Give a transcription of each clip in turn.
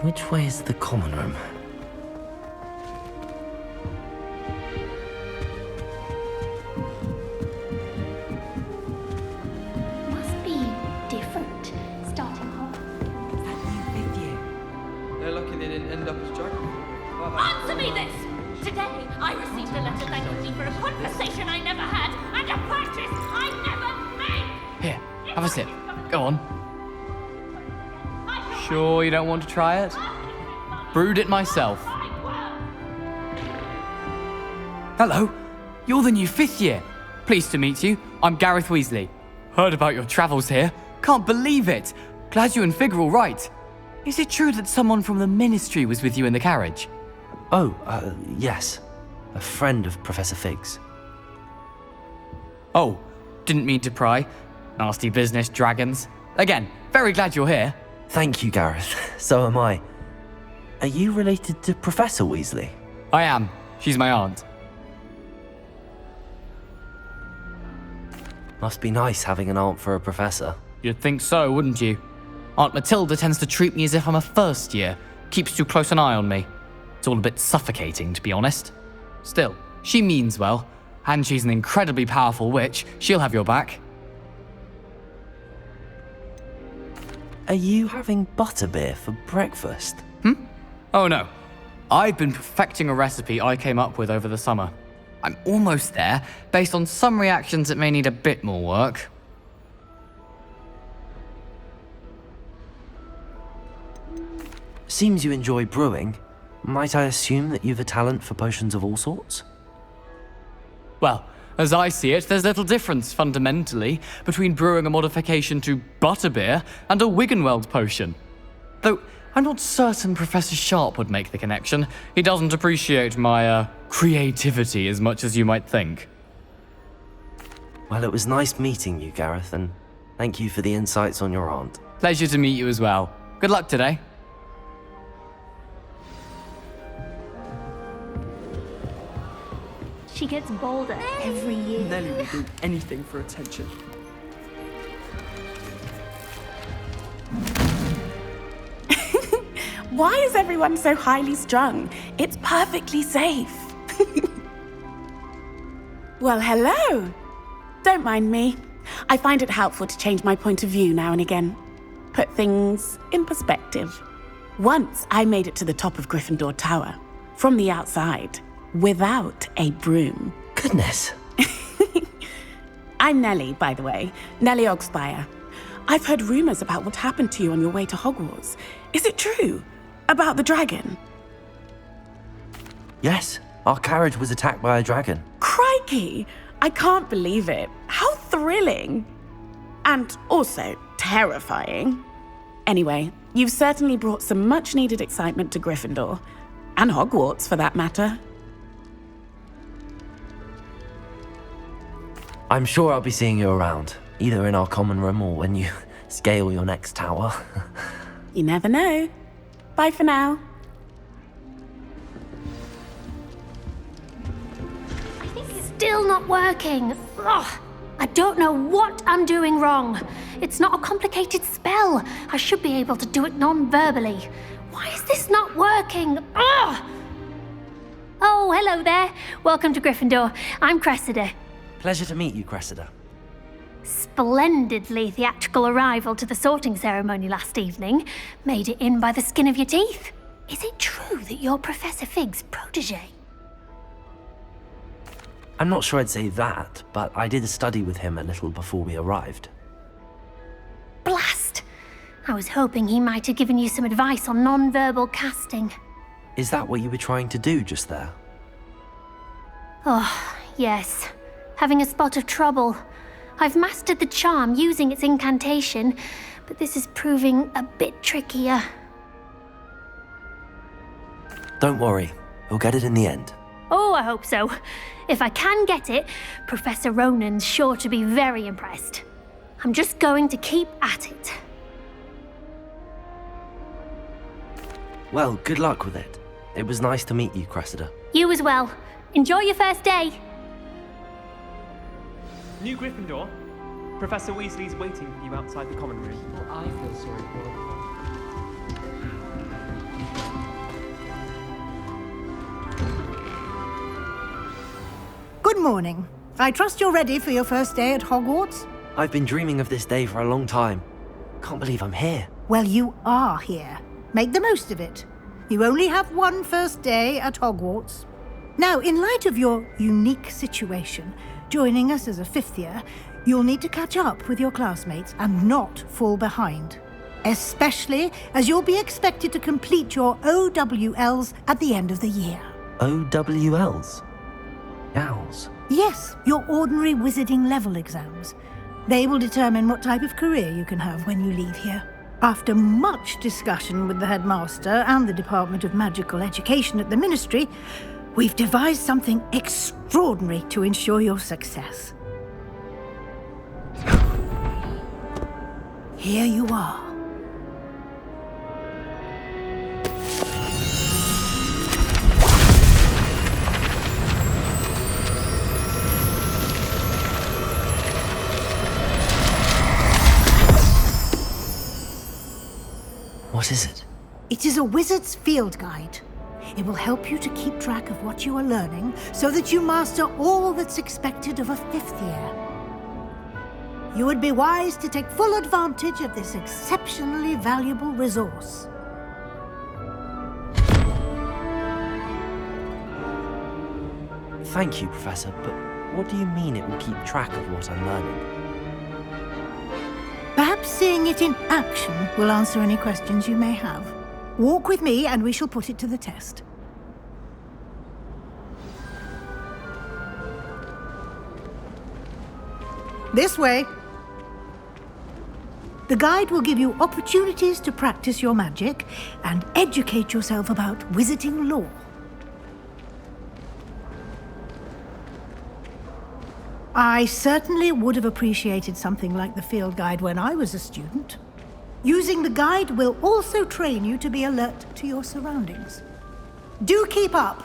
Which way is the common room? Must be different, starting off. Is that you, fifth year? They're lucky they didn't end up as dragon. Answer me this! Today, I received a letter thanking me for a conversation I never had and a practice I never made! Here, have a sip. Go on. Sure you don't want to try it? Brewed it myself. Hello, you're the new fifth year. Pleased to meet you. I'm Gareth Weasley. Heard about your travels here. Can't believe it. Glad you and Fig are all right. Is it true that someone from the Ministry was with you in the carriage? Oh, yes. A friend of Professor Fig's. Oh, didn't mean to pry. Nasty business, dragons. Again, very glad you're here. Thank you, Gareth. So am I. Are you related to Professor Weasley? I am. She's my aunt. Must be nice having an aunt for a professor. You'd think so, wouldn't you? Aunt Matilda tends to treat me as if I'm a first year. Keeps too close an eye on me. It's all a bit suffocating, to be honest. Still, she means well, and she's an incredibly powerful witch. She'll have your back. Are you having butterbeer for breakfast? Oh no. I've been perfecting a recipe I came up with over the summer. I'm almost there, based on some reactions that may need a bit more work. Seems you enjoy brewing. Might I assume that you've a talent for potions of all sorts? Well, as I see it, there's little difference, fundamentally, between brewing a modification to butterbeer and a Wiggenweld potion. Though, I'm not certain Professor Sharp would make the connection. He doesn't appreciate my, creativity as much as you might think. Well, it was nice meeting you, Gareth, and thank you for the insights on your aunt. Pleasure to meet you as well. Good luck today. She gets bolder every year. Nelly will do anything for attention. Why is everyone so highly strung? It's perfectly safe. Well, hello. Don't mind me. I find it helpful to change my point of view now and again. Put things in perspective. Once I made it to the top of Gryffindor Tower, from the outside, without a broom. Goodness. I'm Nellie, by the way. Nellie Ogspire. I've heard rumors about what happened to you on your way to Hogwarts. Is it true? About the dragon? Yes, our carriage was attacked by a dragon. Crikey! I can't believe it. How thrilling! And also terrifying. Anyway, you've certainly brought some much-needed excitement to Gryffindor. And Hogwarts, for that matter. I'm sure I'll be seeing you around, either in our common room or when you scale your next tower. You never know. Bye for now. It's still not working. Ugh. I don't know what I'm doing wrong. It's not a complicated spell. I should be able to do it non-verbally. Why is this not working? Ugh. Oh, hello there. Welcome to Gryffindor. I'm Cressida. Pleasure to meet you, Cressida. Splendidly theatrical arrival to the sorting ceremony last evening. Made it in by the skin of your teeth. Is it true that you're Professor Fig's protege? I'm not sure I'd say that, but I did study with him a little before we arrived. Blast! I was hoping he might have given you some advice on non-verbal casting. Is that what you were trying to do just there? Oh, yes. Having a spot of trouble. I've mastered the charm using its incantation, but this is proving a bit trickier. Don't worry, you'll get it in the end. Oh, I hope so. If I can get it, Professor Ronan's sure to be very impressed. I'm just going to keep at it. Well, good luck with it. It was nice to meet you, Cressida. You as well. Enjoy your first day. New Gryffindor, Professor Weasley's waiting for you outside the common room. Well, I feel sorry for them. Good morning. I trust you're ready for your first day at Hogwarts? I've been dreaming of this day for a long time. Can't believe I'm here. Well, you are here. Make the most of it. You only have one first day at Hogwarts. Now, in light of your unique situation, joining us as a fifth year, you'll need to catch up with your classmates and not fall behind. Especially as you'll be expected to complete your OWLs at the end of the year. OWLs? Owls? Yes, your ordinary wizarding level exams. They will determine what type of career you can have when you leave here. After much discussion with the headmaster and the Department of Magical Education at the Ministry, we've devised something extraordinary to ensure your success. Here you are. What is it? It is a wizard's field guide. It will help you to keep track of what you are learning so that you master all that's expected of a fifth year. You would be wise to take full advantage of this exceptionally valuable resource. Thank you, Professor, but what do you mean it will keep track of what I'm learning? Perhaps seeing it in action will answer any questions you may have. Walk with me and we shall put it to the test. This way. The guide will give you opportunities to practice your magic and educate yourself about wizarding lore. I certainly would have appreciated something like the field guide when I was a student. Using the guide will also train you to be alert to your surroundings. Do keep up!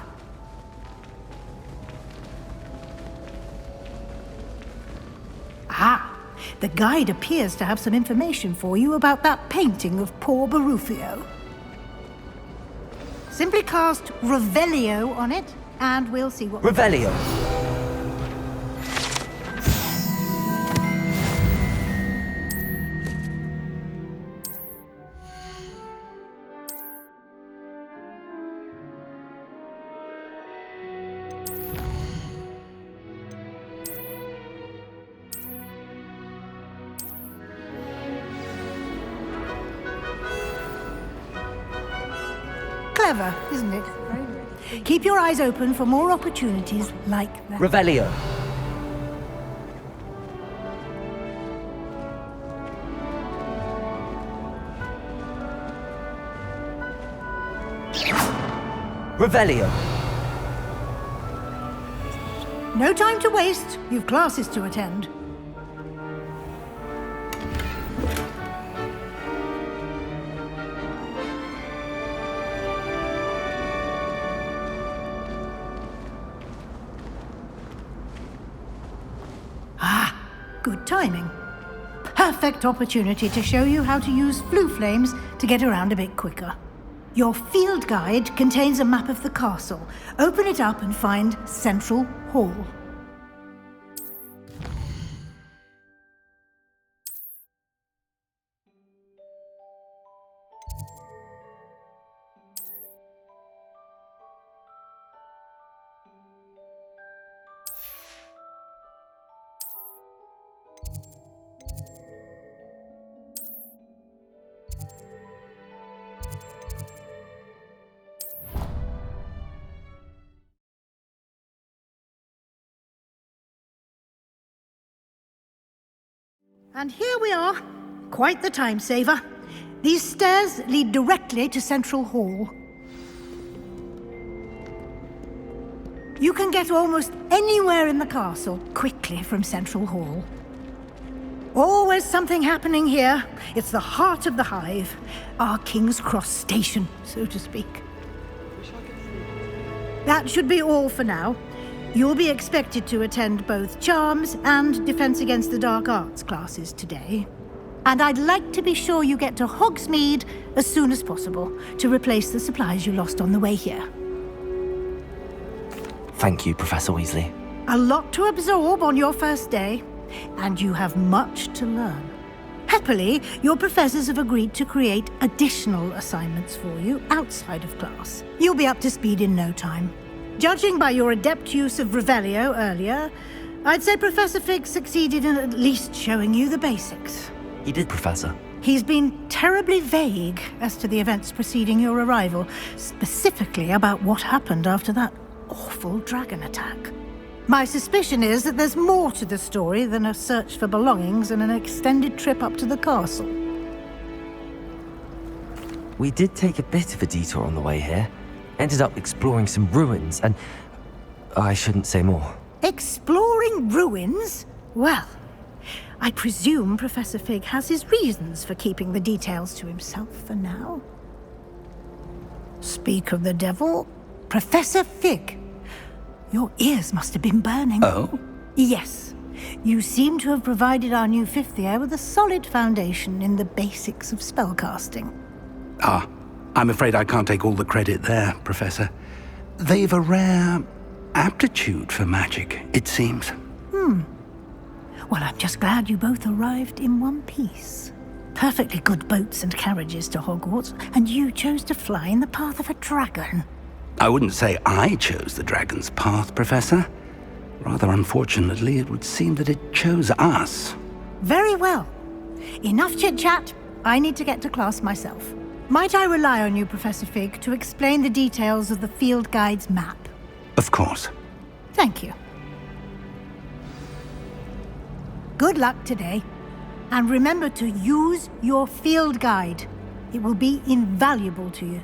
Ah, the guide appears to have some information for you about that painting of poor Barufio. Simply cast Revelio on it, and we'll see what... Revelio! Clever, isn't it? Keep your eyes open for more opportunities like that. Revelio! Revelio! No time to waste. You've classes to attend. Good timing. Perfect opportunity to show you how to use flue flames to get around a bit quicker. Your field guide contains a map of the castle. Open it up and find Central Hall. And here we are. Quite the time saver. These stairs lead directly to Central Hall. You can get almost anywhere in the castle quickly from Central Hall. Always something happening here. It's the heart of the hive. Our King's Cross station, so to speak. That should be all for now. You'll be expected to attend both Charms and Defense Against the Dark Arts classes today. And I'd like to be sure you get to Hogsmeade as soon as possible to replace the supplies you lost on the way here. Thank you, Professor Weasley. A lot to absorb on your first day, and you have much to learn. Happily, your professors have agreed to create additional assignments for you outside of class. You'll be up to speed in no time. Judging by your adept use of Revelio earlier, I'd say Professor Fig succeeded in at least showing you the basics. He did, Professor. He's been terribly vague as to the events preceding your arrival, specifically about what happened after that awful dragon attack. My suspicion is that there's more to the story than a search for belongings and an extended trip up to the castle. We did take a bit of a detour on the way here. Ended up exploring some ruins and... I shouldn't say more. Exploring ruins? Well, I presume Professor Fig has his reasons for keeping the details to himself for now. Speak of the devil, Professor Fig. Your ears must have been burning. Oh? Yes. You seem to have provided our new fifth year with a solid foundation in the basics of spellcasting. Ah, I'm afraid I can't take all the credit there, Professor. They've a rare aptitude for magic, it seems. Well, I'm just glad you both arrived in one piece. Perfectly good boats and carriages to Hogwarts, and you chose to fly in the path of a dragon. I wouldn't say I chose the dragon's path, Professor. Rather unfortunately, it would seem that it chose us. Very well. Enough chit-chat. I need to get to class myself. Might I rely on you, Professor Fig, to explain the details of the field guide's map? Of course. Thank you. Good luck today. And remember to use your field guide. It will be invaluable to you.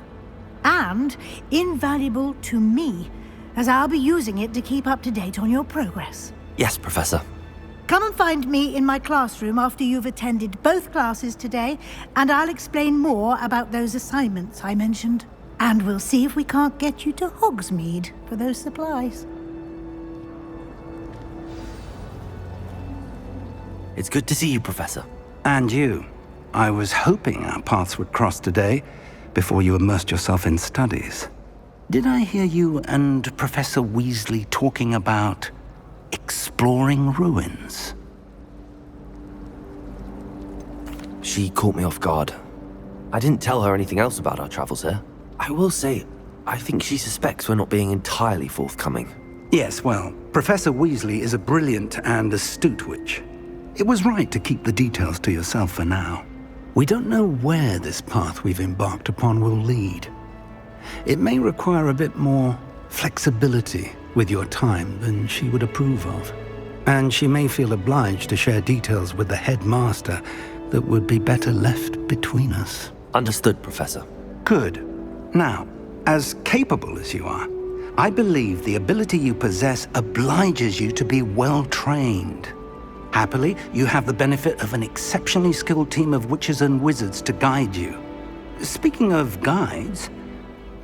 And invaluable to me, as I'll be using it to keep up to date on your progress. Yes, Professor. Come and find me in my classroom after you've attended both classes today, and I'll explain more about those assignments I mentioned. And we'll see if we can't get you to Hogsmeade for those supplies. It's good to see you, Professor. And you. I was hoping our paths would cross today, before you immersed yourself in studies. Did I hear you and Professor Weasley talking about exploring ruins? She caught me off guard. I didn't tell her anything else about our travels here. I will say, I think she suspects we're not being entirely forthcoming. Yes, well, Professor Weasley is a brilliant and astute witch. It was right to keep the details to yourself for now. We don't know where this path we've embarked upon will lead. It may require a bit more flexibility with your time than she would approve of. And she may feel obliged to share details with the headmaster that would be better left between us. Understood, Professor. Good. Now, as capable as you are, I believe the ability you possess obliges you to be well trained. Happily, you have the benefit of an exceptionally skilled team of witches and wizards to guide you. Speaking of guides,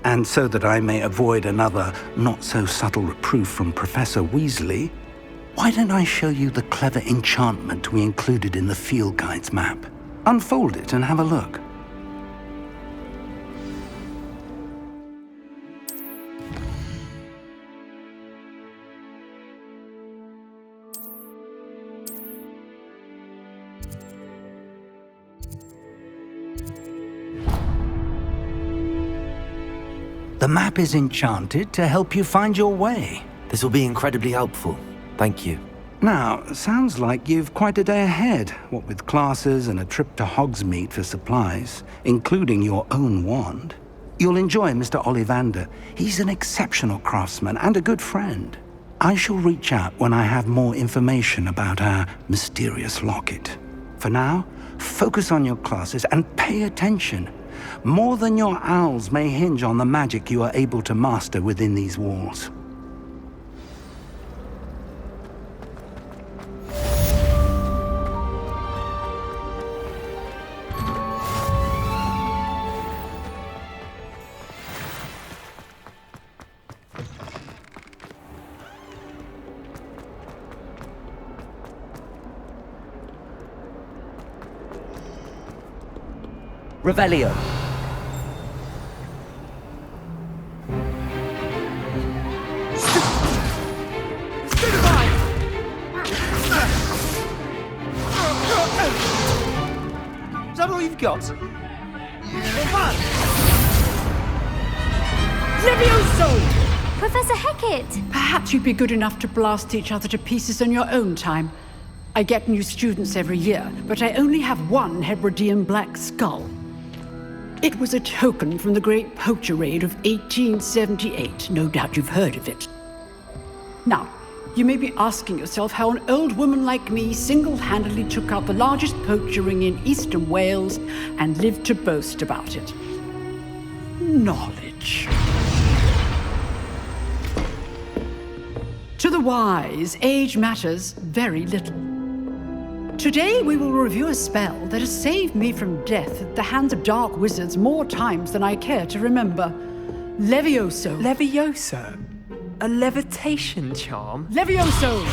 and so that I may avoid another not-so-subtle reproof from Professor Weasley, why don't I show you the clever enchantment we included in the field guide's map? Unfold it and have a look. The map is enchanted to help you find your way. This will be incredibly helpful. Thank you. Now, sounds like you've quite a day ahead, what with classes and a trip to Hogsmeade for supplies, including your own wand. You'll enjoy Mr. Ollivander. He's an exceptional craftsman and a good friend. I shall reach out when I have more information about our mysterious locket. For now, focus on your classes and pay attention. More than your owls may hinge on the magic you are able to master within these walls. Revelio. Stay you've got. Levioso! Professor Hecat! Perhaps you'd be good enough to blast each other to pieces in your own time. I get new students every year, but I only have one Hebridean black skull. It was a token from the Great Poacher Raid of 1878. No doubt you've heard of it. Now, you may be asking yourself how an old woman like me single-handedly took out the largest poacher ring in eastern Wales and lived to boast about it. Knowledge. To the wise, age matters very little. Today we will review a spell that has saved me from death at the hands of dark wizards more times than I care to remember. Levioso. Levioso? A levitation charm? Levioso!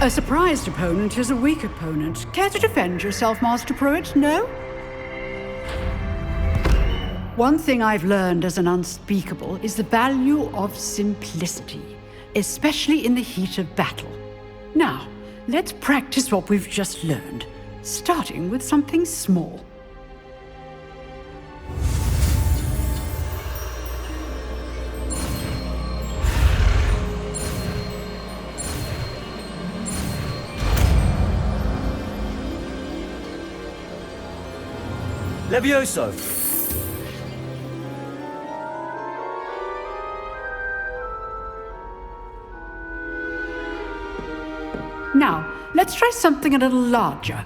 A surprised opponent is a weak opponent. Care to defend yourself, Master Pruitt? No? One thing I've learned as an unspeakable is the value of simplicity, especially in the heat of battle. Now, let's practice what we've just learned, starting with something small. Levioso! Now, let's try something a little larger.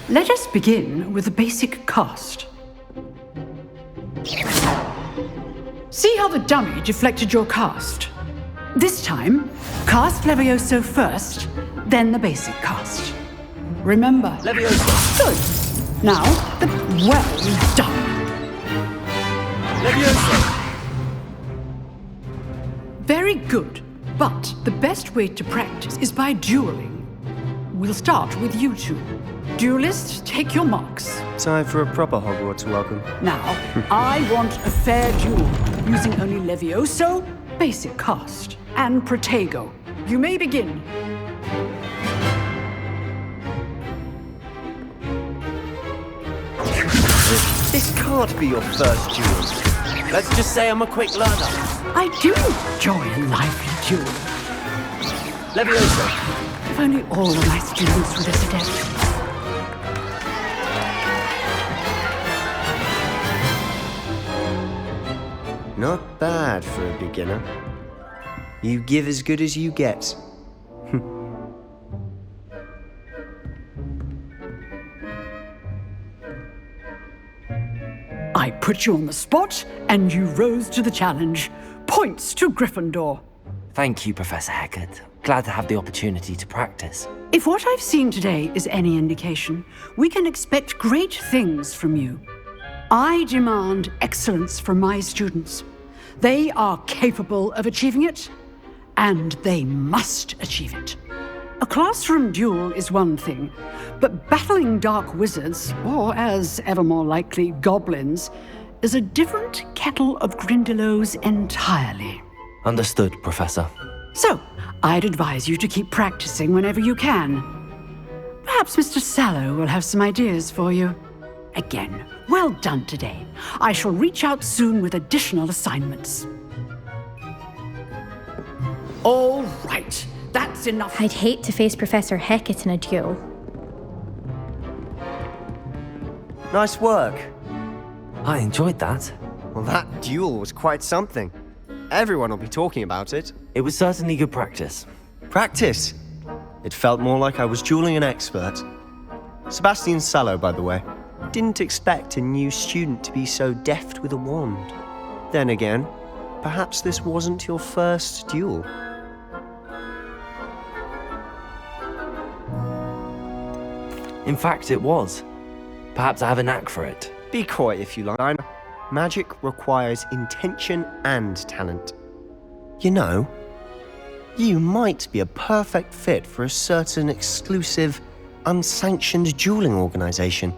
Let us begin with the basic cast. See how the dummy deflected your cast? This time, cast Levioso first, then the basic cast. Remember. Levioso! Good. Now, well done. Levioso! Very good. But the best way to practice is by dueling. We'll start with you two. Duelists, take your marks. Time for a proper Hogwarts welcome. Now, I want a fair duel, using only Levioso, basic cast, and Protego. You may begin. This can't be your first duel. Let's just say I'm a quick learner. I do enjoy a lively duel. Levioso! If only all of my students were this adept. Not bad for a beginner. You give as good as you get. I put you on the spot, and you rose to the challenge. Points to Gryffindor. Thank you, Professor Hecat. Glad to have the opportunity to practice. If what I've seen today is any indication, we can expect great things from you. I demand excellence from my students. They are capable of achieving it, and they must achieve it. A classroom duel is one thing, but battling dark wizards, or as ever more likely, goblins, is a different kettle of Grindylows entirely. Understood, Professor. So, I'd advise you to keep practicing whenever you can. Perhaps Mr. Sallow will have some ideas for you. Again, well done today. I shall reach out soon with additional assignments. All right, that's enough. I'd hate to face Professor Hecat in a duel. Nice work. I enjoyed that. Well, that duel was quite something. Everyone will be talking about it. It was certainly good practice. Practice? It felt more like I was dueling an expert. Sebastian Sallow, by the way. Didn't expect a new student to be so deft with a wand. Then again, perhaps this wasn't your first duel. In fact, it was. Perhaps I have a knack for it. Be coy if you like. Magic requires intention and talent. You know, You might be a perfect fit for a certain exclusive, unsanctioned dueling organization.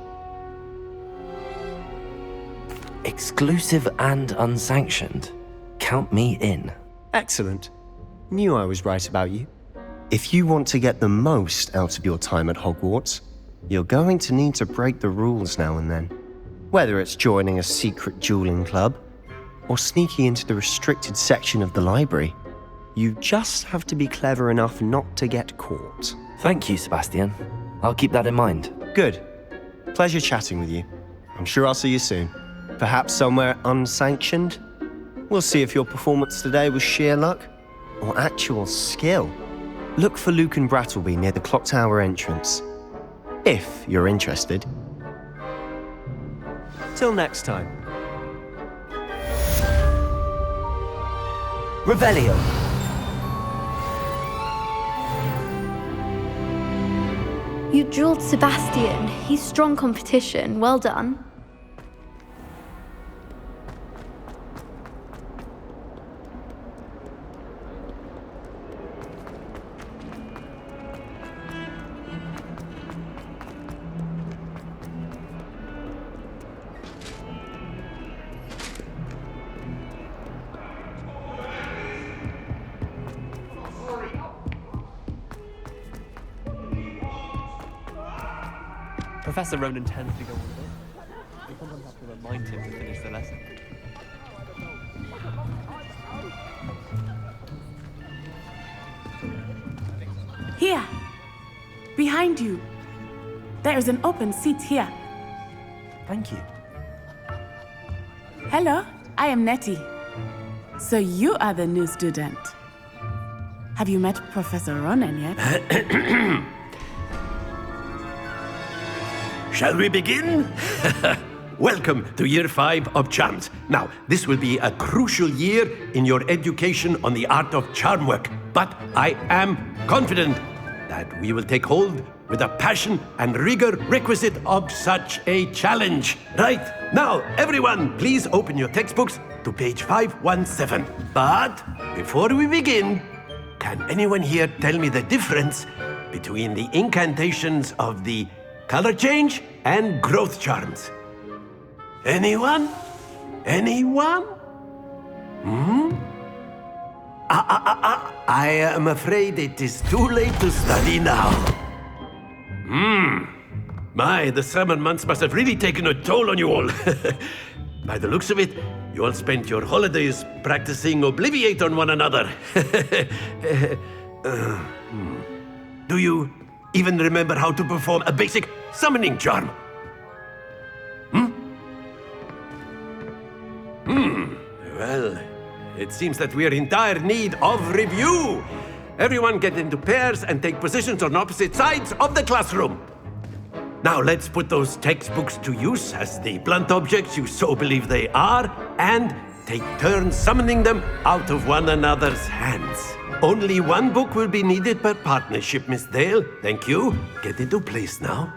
Exclusive and unsanctioned. Count me in. Excellent. Knew I was right about you. If you want to get the most out of your time at Hogwarts, you're going to need to break the rules now and then. Whether it's joining a secret dueling club, or sneaking into the restricted section of the library, you just have to be clever enough not to get caught. Thank you, Sebastian. I'll keep that in mind. Good. Pleasure chatting with you. I'm sure I'll see you soon. Perhaps somewhere unsanctioned? We'll see if your performance today was sheer luck or actual skill. Look for Luke and Brattleby near the clock tower entrance, if you're interested. Till next time. Revelio. You drilled Sebastian. He's strong competition. Well done. Professor Ronan tends to go on a bit. We sometimes have to remind him to finish the lesson. Here. Behind you. There is an open seat here. Thank you. Hello, I am Nettie. So you are the new student. Have you met Professor Ronan yet? Shall we begin? Welcome to Year 5 of Charms. Now, this will be a crucial year in your education on the art of charm work, but I am confident that we will take hold with the passion and rigor requisite of such a challenge. Right, now, everyone, please open your textbooks to page 517. But before we begin, can anyone here tell me the difference between the incantations of the color change and growth charms? Anyone? Anyone? I am afraid it is too late to study now. My, the summer months must have really taken a toll on you all. By the looks of it, you all spent your holidays practicing Obliviate on one another. Do you even remember how to perform a basic summoning charm? Well, it seems that we are in dire need of review. Everyone get into pairs and take positions on opposite sides of the classroom. Now let's put those textbooks to use as the blunt objects you so believe they are, and take turns summoning them out of one another's hands. Only one book will be needed per partnership, Miss Dale. Thank you. Get into place now.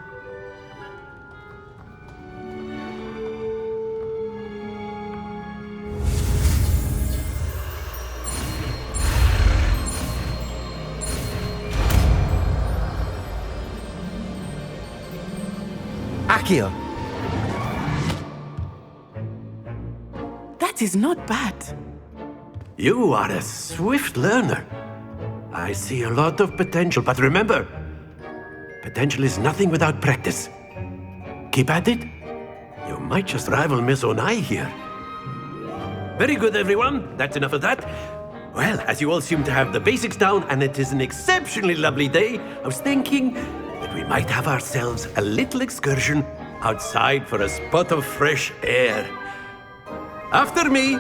Accio. That is not bad. You are a swift learner. I see a lot of potential, but remember, potential is nothing without practice. Keep at it. You might just rival Miss Onai here. Very good, everyone. That's enough of that. Well, as you all seem to have the basics down, and it is an exceptionally lovely day, I was thinking that we might have ourselves a little excursion outside for a spot of fresh air. After me.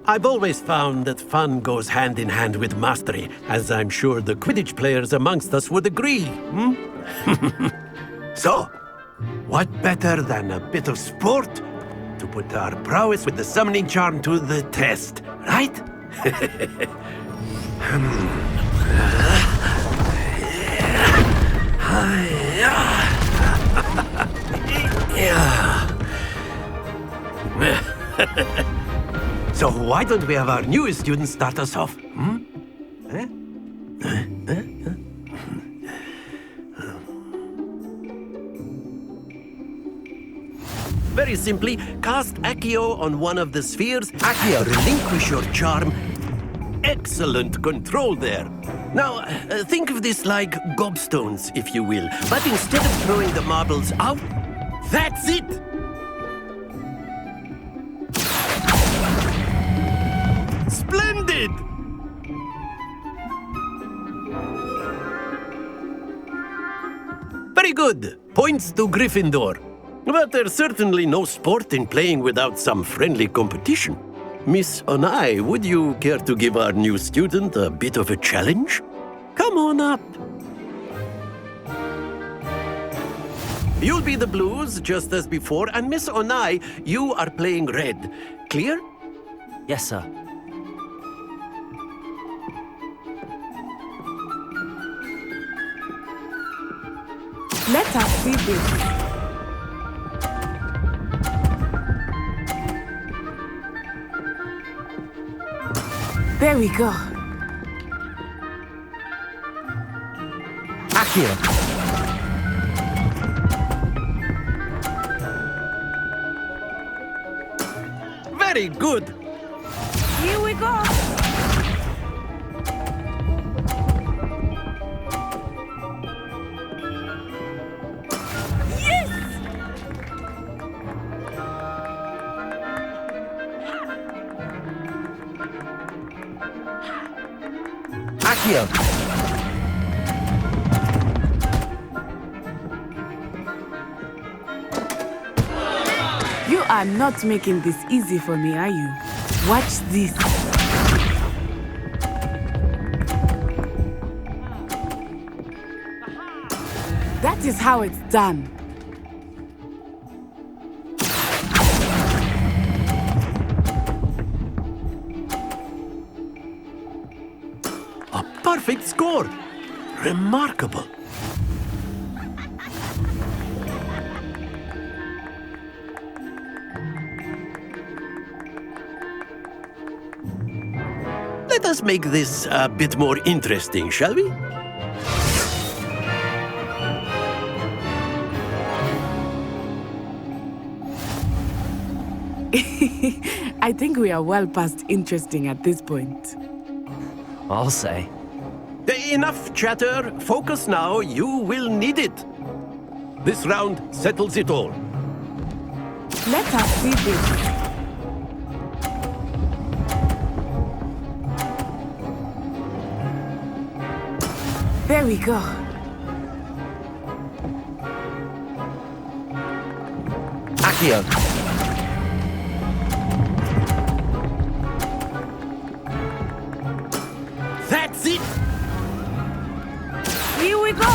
I've always found that fun goes hand in hand with mastery, as I'm sure the Quidditch players amongst us would agree. So, what better than a bit of sport to put our prowess with the summoning charm to the test, right? So why don't we have our newest student start us off? Very simply, cast Accio on one of the spheres. Accio, relinquish your charm. Excellent control there. Now, think of this like gobstones, if you will. But instead of throwing the marbles out, that's it! Splendid! Very good. Points to Gryffindor. But there's certainly no sport in playing without some friendly competition. Miss Onai, would you care to give our new student a bit of a challenge? Come on up. You'll be the blues, just as before, and Miss Onai, you are playing red. Clear? Yes, sir. Let us see this. There we go. Accio! Very good. Here we go. Accio! You are not making this easy for me, are you? Watch this. That is how it's done. A perfect score. Remarkable. Let us make this a bit more interesting, shall we? I think we are well past interesting at this point. I'll say. Enough chatter. Focus now. You will need it. This round settles it all. Let us see this. There we go. Accio! That's it! Here we go!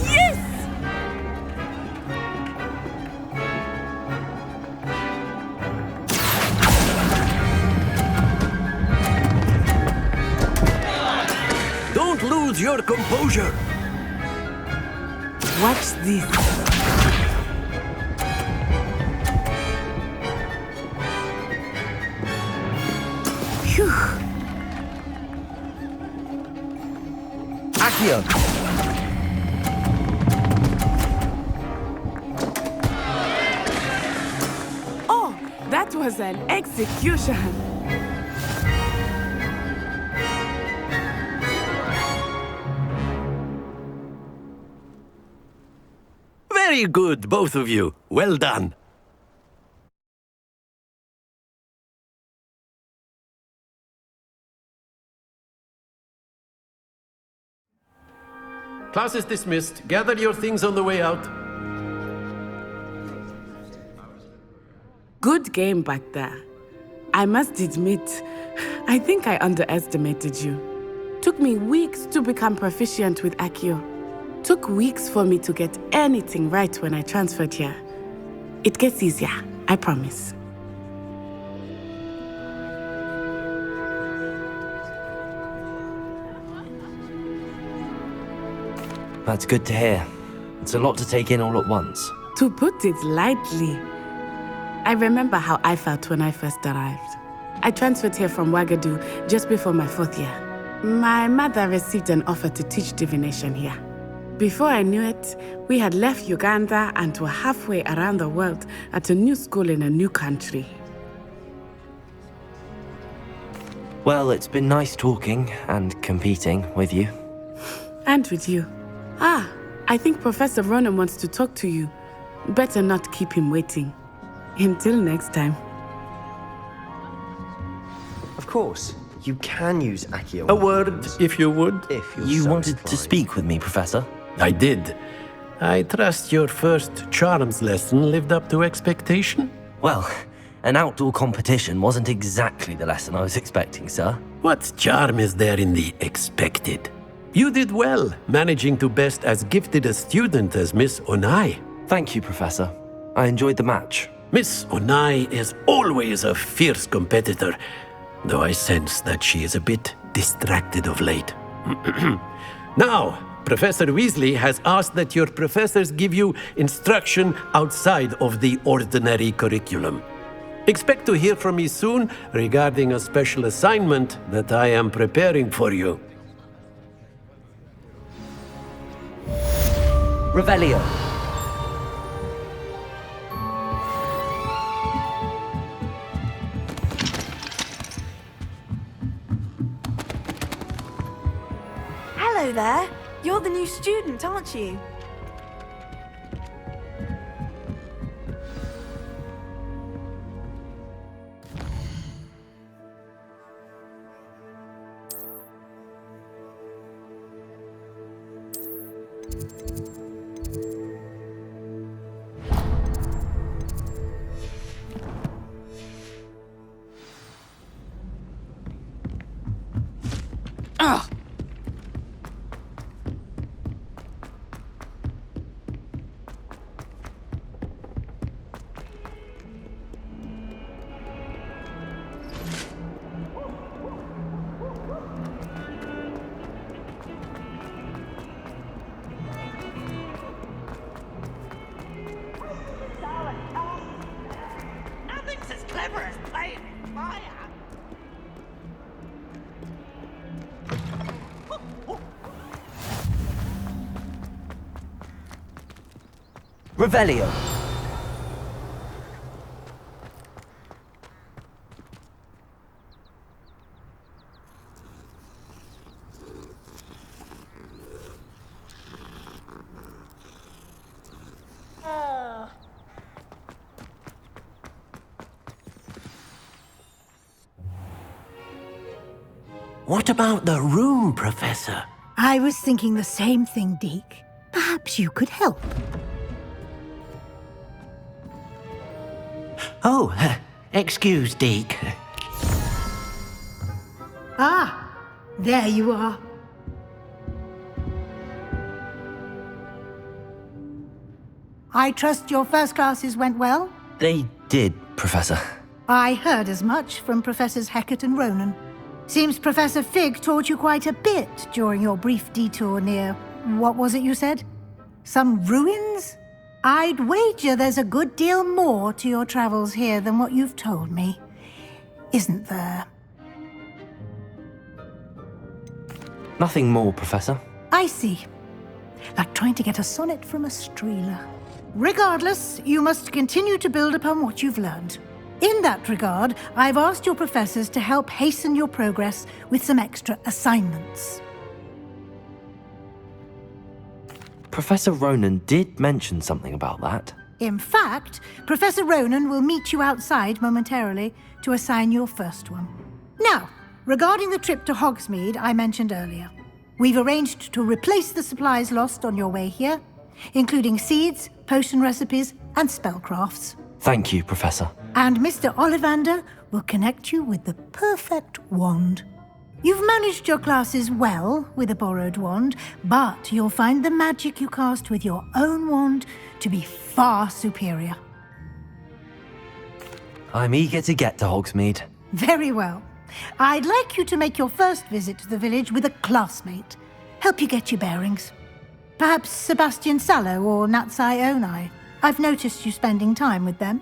Yes! Don't lose your composure. Watch this. Phew. Accio! Oh, that was an execution. Very good, both of you. Well done. Class is dismissed. Gather your things on the way out. Good game back there. I must admit, I think I underestimated you. Took me weeks to become proficient with Accio. Took weeks for me to get anything right when I transferred here. It gets easier. I promise. That's good to hear. It's a lot to take in all at once. To put it lightly, I remember how I felt when I first arrived. I transferred here from Ouagadougou just before my 4th year. My mother received an offer to teach divination here. Before I knew it, we had left Uganda and were halfway around the world at a new school in a new country. Well, it's been nice talking and competing with you. And with you. I think Professor Ronan wants to talk to you. Better not keep him waiting. Until next time. Of course, you can use Accio. A word, if you would. If you're You so wanted to inclined. speak with me, Professor? I did. I trust your first charms lesson lived up to expectation? Well, an outdoor competition wasn't exactly the lesson I was expecting, sir. What charm is there in the expected? You did well, managing to best as gifted a student as Miss Onai. Thank you, Professor. I enjoyed the match. Miss Onai is always a fierce competitor, though I sense that she is a bit distracted of late. Now, Professor Weasley has asked that your professors give you instruction outside of the ordinary curriculum. Expect to hear from me soon regarding a special assignment that I am preparing for you. Revelio. Hello there. You're the new student, aren't you? Nothing's as clever as playing with fire. Revelio. What about the room, Professor? I was thinking the same thing, Deke. Perhaps you could help. Oh, excuse, Deke. Ah, there you are. I trust your first classes went well? They did, Professor. I heard as much from Professors Hecat and Ronan. Seems Professor Fig taught you quite a bit during your brief detour near... what was it you said? Some ruins? I'd wager there's a good deal more to your travels here than what you've told me. Isn't there? Nothing more, Professor. I see. Like trying to get a sonnet from a streeler. Regardless, you must continue to build upon what you've learned. In that regard, I've asked your professors to help hasten your progress with some extra assignments. Professor Ronan did mention something about that. In fact, Professor Ronan will meet you outside momentarily to assign your first one. Now, regarding the trip to Hogsmeade I mentioned earlier, we've arranged to replace the supplies lost on your way here, including seeds, potion recipes, and spellcrafts. Thank you, Professor. And Mr. Ollivander will connect you with the perfect wand. You've managed your classes well with a borrowed wand, but you'll find the magic you cast with your own wand to be far superior. I'm eager to get to Hogsmeade. Very well. I'd like you to make your first visit to the village with a classmate. Help you get your bearings. Perhaps Sebastian Sallow or Natsai Onai. I've noticed you spending time with them.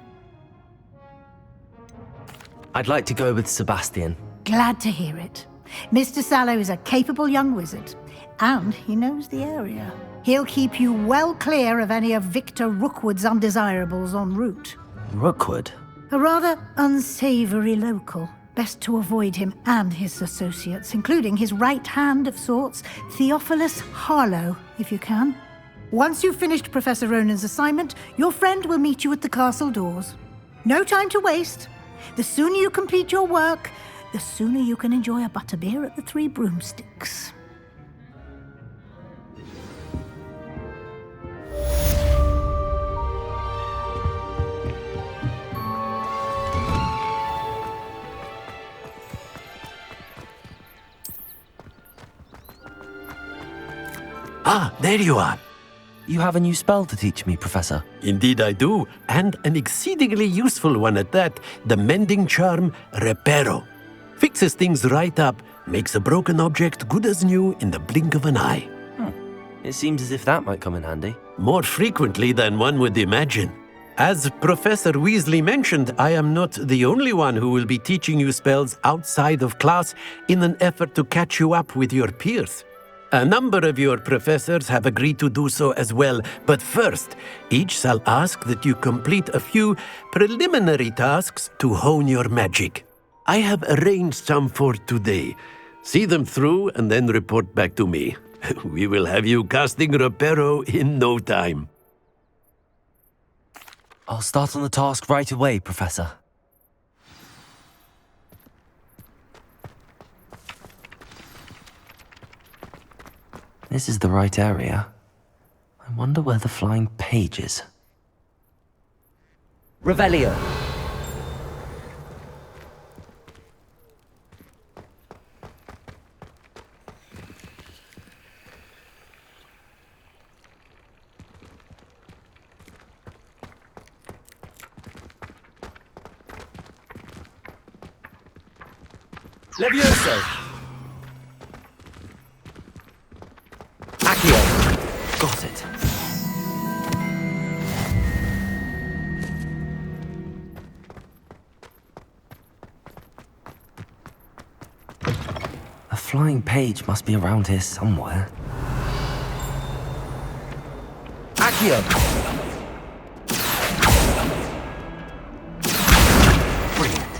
I'd like to go with Sebastian. Glad to hear it. Mr. Sallow is a capable young wizard, and he knows the area. He'll keep you well clear of any of Victor Rookwood's undesirables en route. Rookwood? A rather unsavory local. Best to avoid him and his associates, including his right hand of sorts, Theophilus Harlow, if you can. Once you've finished Professor Ronan's assignment, your friend will meet you at the castle doors. No time to waste. The sooner you complete your work, the sooner you can enjoy a butterbeer at the Three Broomsticks. Ah, there you are. You have a new spell to teach me, Professor. Indeed I do, and an exceedingly useful one at that. The mending charm, Reparo. Fixes things right up, makes a broken object good as new in the blink of an eye. It seems as if that might come in handy. More frequently than one would imagine. As Professor Weasley mentioned, I am not the only one who will be teaching you spells outside of class in an effort to catch you up with your peers. A number of your professors have agreed to do so as well, but first, each shall ask that you complete a few preliminary tasks to hone your magic. I have arranged some for today. See them through and then report back to me. We will have you casting Reparo in no time. I'll start on the task right away, Professor. This is the right area. I wonder where the flying page is. Revelio. Levioso! Got it. A flying page must be around here somewhere. Accio! Brilliant.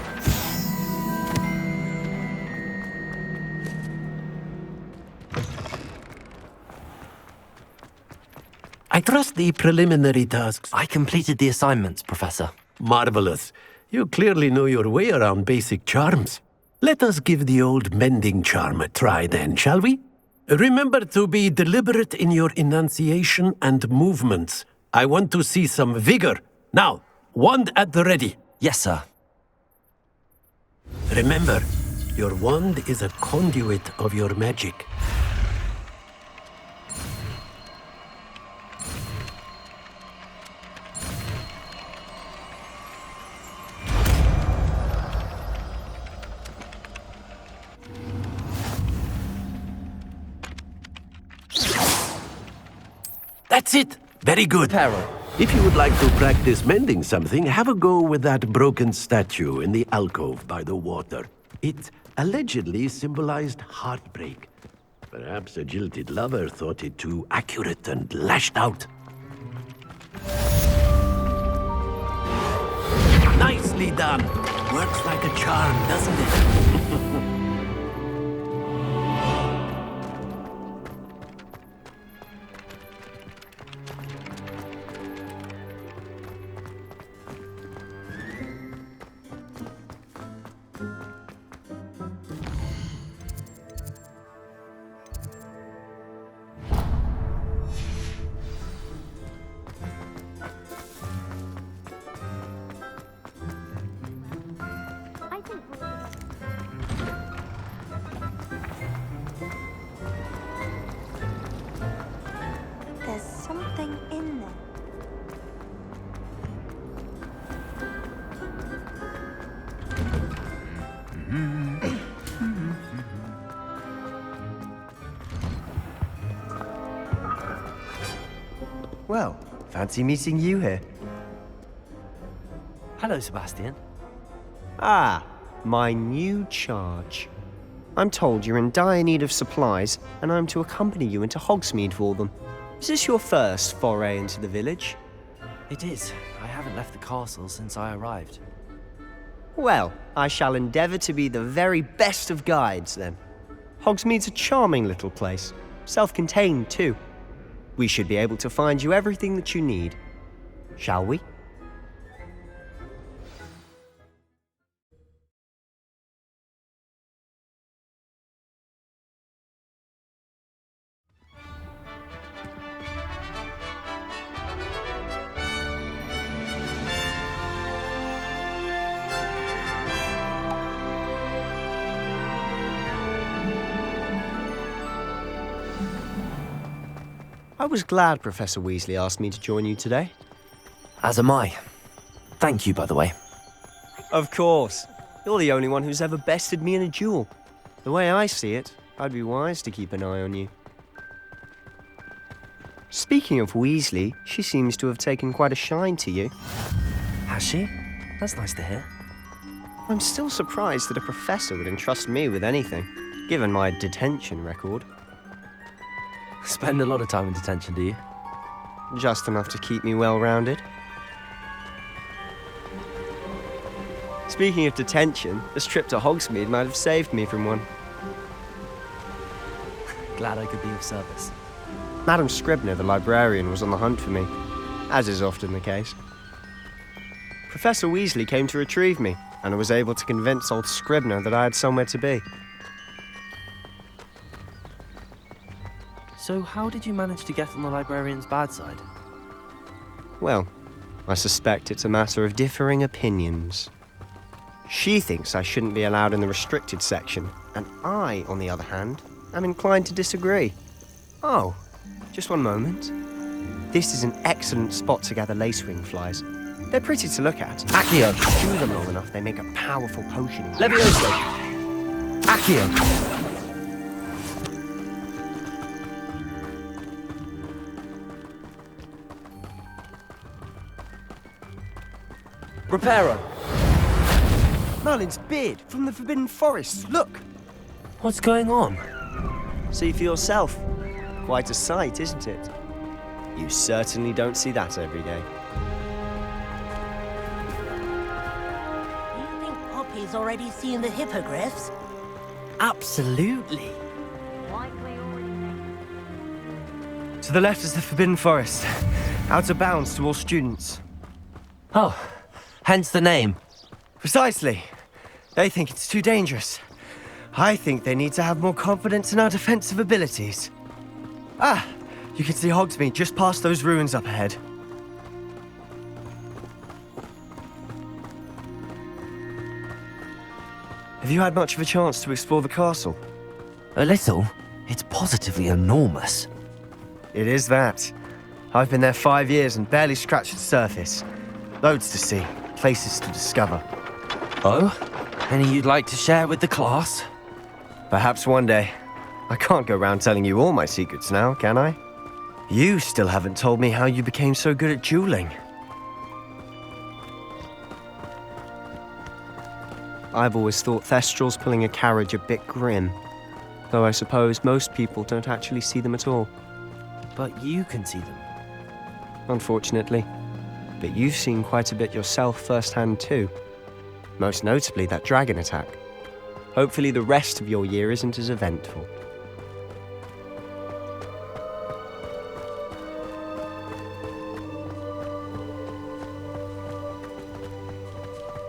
I trust the preliminary tasks. I completed the assignments, Professor. Marvelous. You clearly know your way around basic charms. Let us give the old mending charm a try then, shall we? Remember to be deliberate in your enunciation and movements. I want to see some vigor. Now, wand at the ready. Yes, sir. Remember, your wand is a conduit of your magic. That's it! Very good. Reparo. If you would like to practice mending something, have a go with that broken statue in the alcove by the water. It allegedly symbolized heartbreak. Perhaps a jilted lover thought it too accurate and lashed out. Nicely done! Works like a charm, doesn't it? Well, fancy meeting you here. Hello, Sebastian. Ah, my new charge. I'm told you're in dire need of supplies, and I'm to accompany you into Hogsmeade for them. Is this your first foray into the village? It is. I haven't left the castle since I arrived. Well, I shall endeavour to be the very best of guides, then. Hogsmeade's a charming little place, self-contained too. We should be able to find you everything that you need. Shall we? I was glad Professor Weasley asked me to join you today. As am I. Thank you, by the way. Of course. You're the only one who's ever bested me in a duel. The way I see it, I'd be wise to keep an eye on you. Speaking of Weasley, she seems to have taken quite a shine to you. Has she? That's nice to hear. I'm still surprised that a professor would entrust me with anything, given my detention record. Spend a lot of time in detention, do you? Just enough to keep me well-rounded. Speaking of detention, this trip to Hogsmeade might have saved me from one. Glad I could be of service. Madam Scribner, the librarian, was on the hunt for me, as is often the case. Professor Weasley came to retrieve me, and I was able to convince old Scribner that I had somewhere to be. So how did you manage to get on the librarian's bad side? Well, I suspect it's a matter of differing opinions. She thinks I shouldn't be allowed in the restricted section, and I, on the other hand, am inclined to disagree. Oh, just one moment. This is an excellent spot to gather lacewing flies. They're pretty to look at. Accio! Chew them long enough, they make a powerful potion. Levioso! Accio! Reparo! Merlin's beard from the Forbidden Forest, look! What's going on? See for yourself. Quite a sight, isn't it? You certainly don't see that every day. Do you think Poppy's already seen the hippogriffs? Absolutely. To the left is the Forbidden Forest. Out of bounds to all students. Oh, hence the name. Precisely. They think it's too dangerous. I think they need to have more confidence in our defensive abilities. Ah, you can see Hogsmeade just past those ruins up ahead. Have you had much of a chance to explore the castle? A little. It's positively enormous. It is that. I've been there 5 years and barely scratched the surface. Loads to see, places to discover. Oh? Any you'd like to share with the class? Perhaps one day. I can't go around telling you all my secrets now, can I? You still haven't told me how you became so good at dueling. I've always thought Thestrals pulling a carriage a bit grim, though I suppose most people don't actually see them at all. But you can see them. Unfortunately. But you've seen quite a bit yourself firsthand too. Most notably that dragon attack. Hopefully the rest of your year isn't as eventful.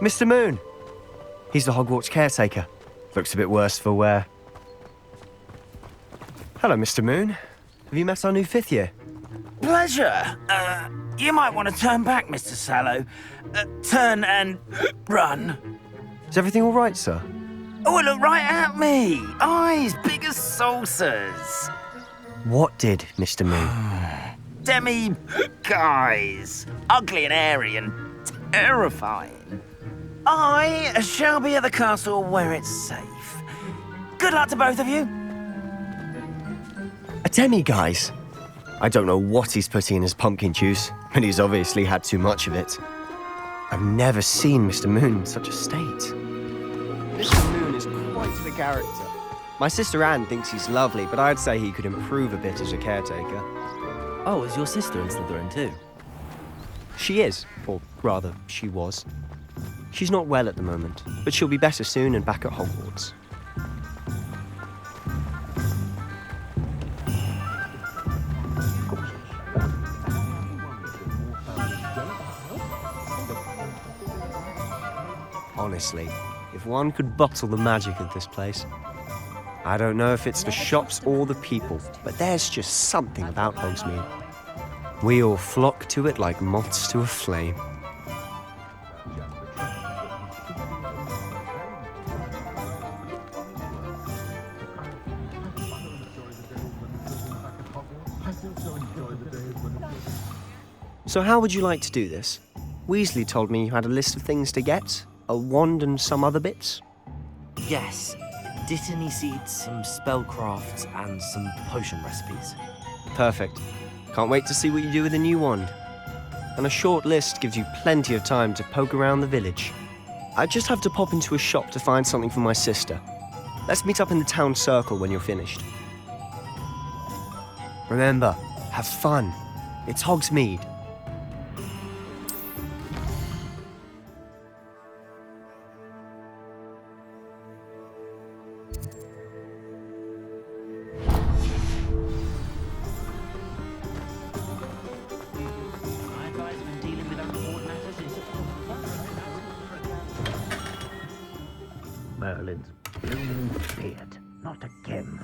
Mr. Moon! He's the Hogwarts caretaker. Looks a bit worse for wear. Hello, Mr. Moon. Have you met our new 5th year? Pleasure. You might want to turn back, Mr. Sallow. Turn and run. Is everything all right, sir? Oh, look right at me. Eyes big as saucers. What did, Mr. Moon? Guys. Ugly and airy and terrifying. I shall be at the castle where it's safe. Good luck to both of you. A demi-guise? I don't know what he's putting in his pumpkin juice, but he's obviously had too much of it. I've never seen Mr. Moon in such a state. Mr. Moon is quite the character. My sister Anne thinks he's lovely, but I'd say he could improve a bit as a caretaker. Oh, is your sister in Slytherin too? She is, or rather, she was. She's not well at the moment, but she'll be better soon and back at Hogwarts. Honestly, if one could bottle the magic of this place. I don't know if it's the shops or the people, but there's just something about Hogsmeade. We all flock to it like moths to a flame. So how would you like to do this? Weasley told me you had a list of things to get, a wand and some other bits. Yes. Dittany seeds, some spellcrafts, and some potion recipes. Perfect. Can't wait to see what you do with the new wand. And a short list gives you plenty of time to poke around the village. I just have to pop into a shop to find something for my sister. Let's meet up in the town circle when you're finished. Remember, have fun. It's Hogsmeade. Merlin's blooming beard. Not again.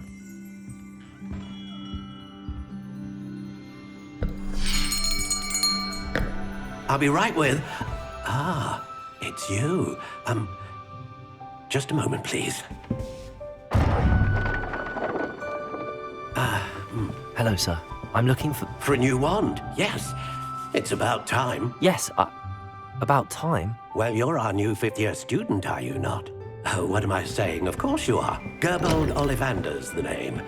I'll be right with... Ah, it's you. Just a moment, please. Hello, sir. I'm looking for... For a new wand, yes. It's about time. Yes, about time? Well, you're our new fifth-year student, are you not? Oh, what am I saying? Of course you are. Gerbold Ollivander's the name.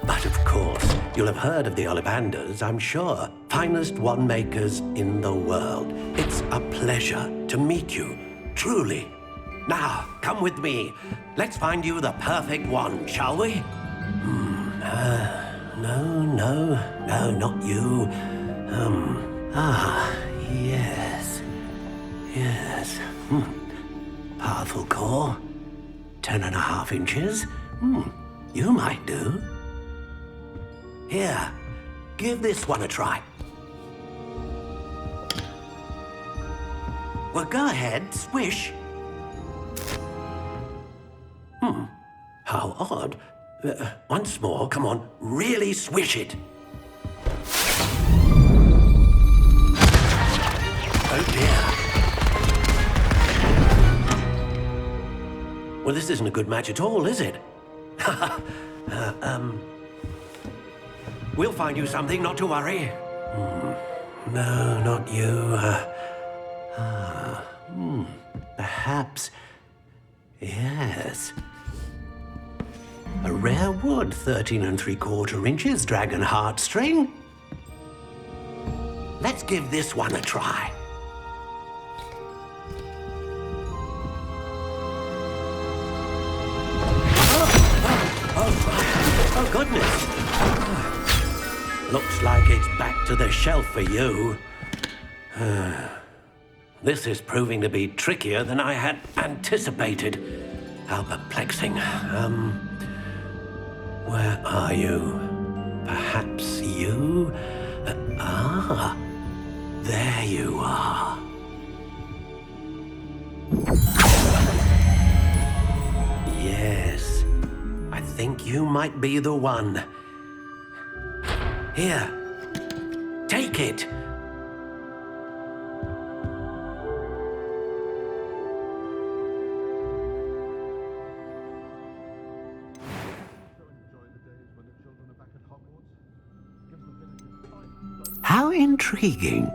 But of course, you'll have heard of the Ollivanders, I'm sure. Finest wand makers in the world. It's a pleasure to meet you, truly. Now, come with me. Let's find you the perfect wand, shall we? No, not you. Yes. Powerful core. 10.5 inches. You might do. Here, give this one a try. Well, go ahead, swish. How odd. Once more, come on, really swish it. Oh dear. Well, this isn't a good match at all, is it? We'll find you something, not to worry. No, not you. Perhaps. Yes. A rare wood, 13 3/4 inches, dragon heartstring. Let's give this one a try. Oh, goodness. Looks like it's back to the shelf for you. This is proving to be trickier than I had anticipated. How perplexing. Where are you? Perhaps you? There you are. Yes, I think you might be the one. Here, take it. How intriguing.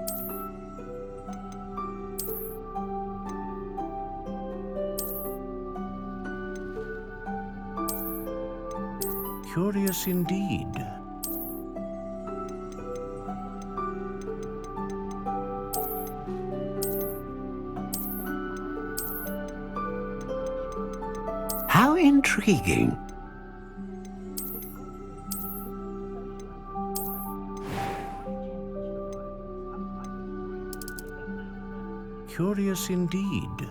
Curious indeed. intriguing. Curious indeed.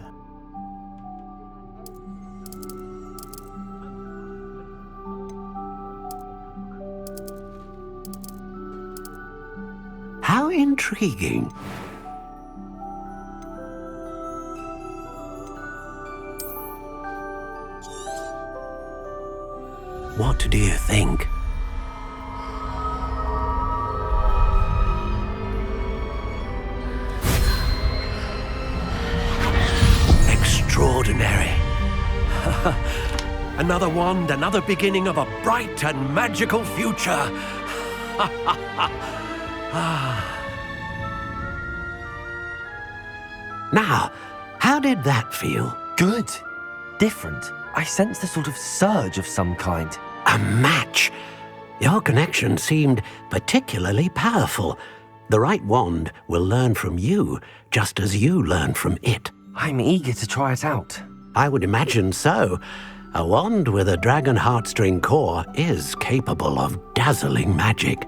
How intriguing. What do you think? Extraordinary. Another wand, another beginning of a bright and magical future. Now, how did that feel? Good. Different. I sensed a sort of surge of some kind. A match. Your connection seemed particularly powerful. The right wand will learn from you, just as you learn from it. I'm eager to try it out. I would imagine so. A wand with a dragon heartstring core is capable of dazzling magic.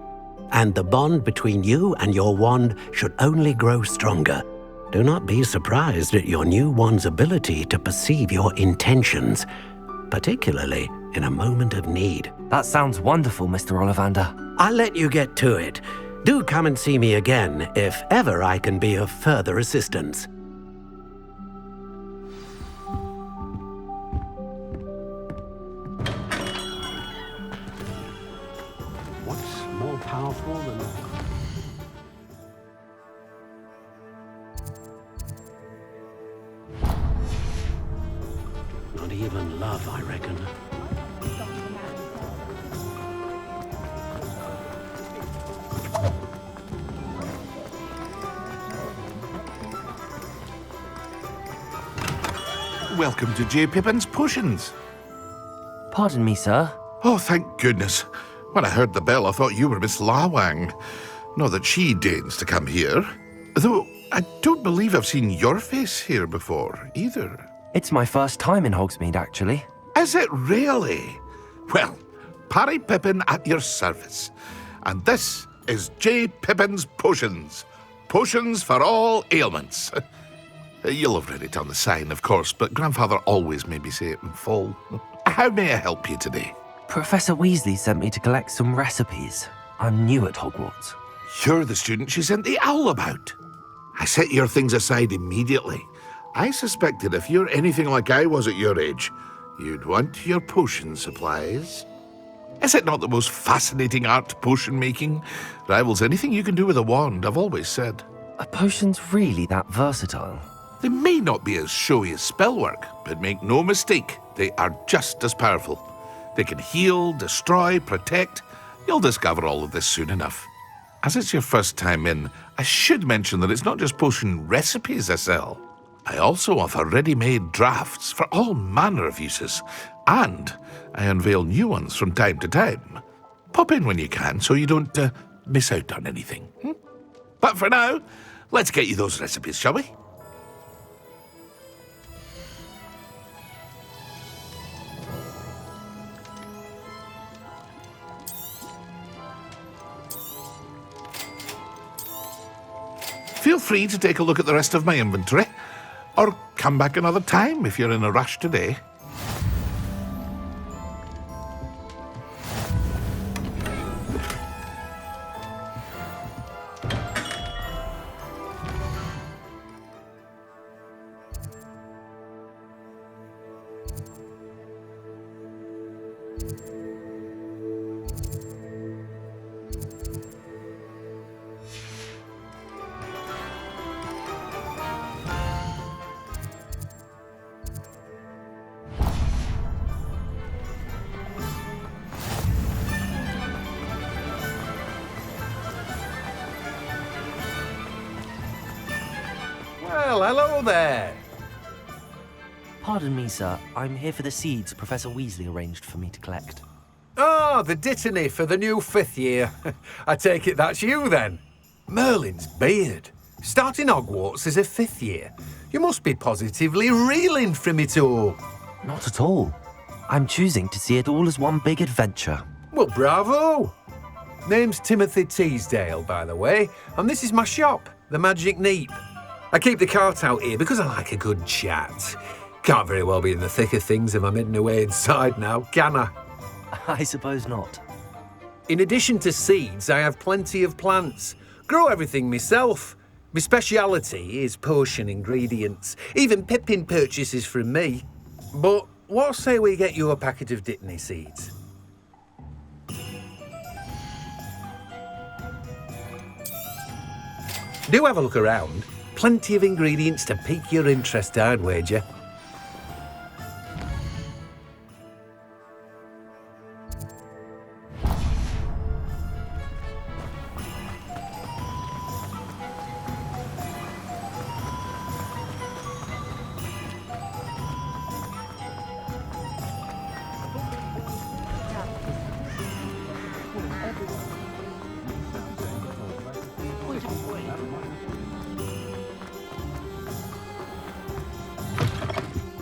And the bond between you and your wand should only grow stronger. Do not be surprised at your new wand's ability to perceive your intentions, particularly in a moment of need. That sounds wonderful, Mr. Ollivander. I'll let you get to it. Do come and see me again if ever I can be of further assistance. What's more powerful than... Not even love, I reckon. Welcome to J. Pippin's Potions. Pardon me, sir. Oh, thank goodness. When I heard the bell, I thought you were Miss Lawang. Not that she deigns to come here. Though, I don't believe I've seen your face here before, either. It's my first time in Hogsmeade, actually. Is it really? Well, Parry Pippin at your service. And this is J. Pippin's Potions. Potions for all ailments. You'll have read it on the sign, of course, but Grandfather always made me say it in full. How may I help you today? Professor Weasley sent me to collect some recipes. I'm new at Hogwarts. You're the student she sent the owl about. I set your things aside immediately. I suspected if you're anything like I was at your age, you'd want your potion supplies. Is it not the most fascinating art, potion making? Rivals anything you can do with a wand, I've always said. Are potions really that versatile? They may not be as showy as spellwork, but make no mistake, they are just as powerful. They can heal, destroy, protect. You'll discover all of this soon enough. As it's your first time in, I should mention that it's not just potion recipes I sell. I also offer ready-made drafts for all manner of uses, and I unveil new ones from time to time. Pop in when you can so you don't miss out on anything. But for now, let's get you those recipes, shall we? Feel free to take a look at the rest of my inventory, or come back another time if you're in a rush today. Well, hello there. Pardon me, sir. I'm here for the seeds Professor Weasley arranged for me to collect. Ah, the dittany for the new 5th year. I take it that's you, then. Merlin's beard. Starting Hogwarts as a 5th year. You must be positively reeling from it all. Not at all. I'm choosing to see it all as one big adventure. Well, bravo! Name's Timothy Teasdale, by the way, and this is my shop, the Magic Neep. I keep the cart out here because I like a good chat. Can't very well be in the thick of things if I'm hidden away inside now, can I? I suppose not. In addition to seeds, I have plenty of plants. Grow everything myself. My speciality is potion ingredients. Even Pippin purchases from me. But what say we get you a packet of Dittany seeds? Do have a look around. Plenty of ingredients to pique your interest, I'd wager.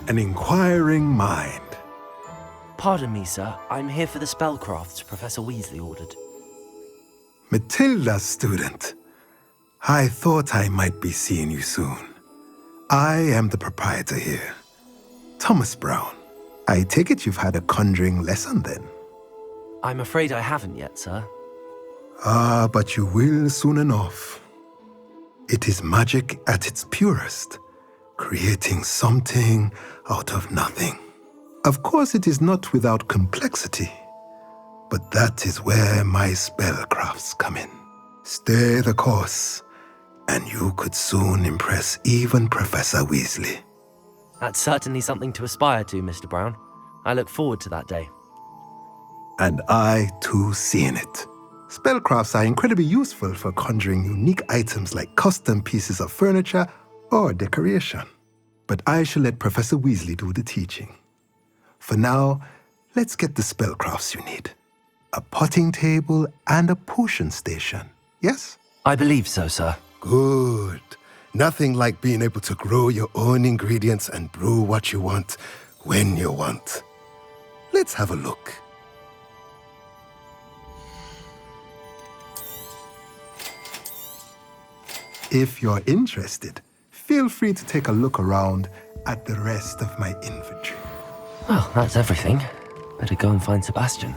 An inquiring mind. Pardon me, sir. I'm here for the spellcrafts Professor Weasley ordered. Matilda, student. I thought I might be seeing you soon. I am the proprietor here, Thomas Brown. I take it you've had a conjuring lesson then? I'm afraid I haven't yet, sir. Ah, but you will soon enough. It is magic at its purest, creating something out of nothing. Of course, it is not without complexity, but that is where my spellcrafts come in. Stay the course, and you could soon impress even Professor Weasley. That's certainly something to aspire to, Mr. Brown. I look forward to that day. And I, too, see in it. Spellcrafts are incredibly useful for conjuring unique items like custom pieces of furniture or decoration. But I shall let Professor Weasley do the teaching. For now, let's get the spellcrafts you need. A potting table and a potion station, yes? I believe so, sir. Good. Nothing like being able to grow your own ingredients and brew what you want when you want. Let's have a look. If you're interested, feel free to take a look around at the rest of my inventory. Well, that's everything. Better go and find Sebastian.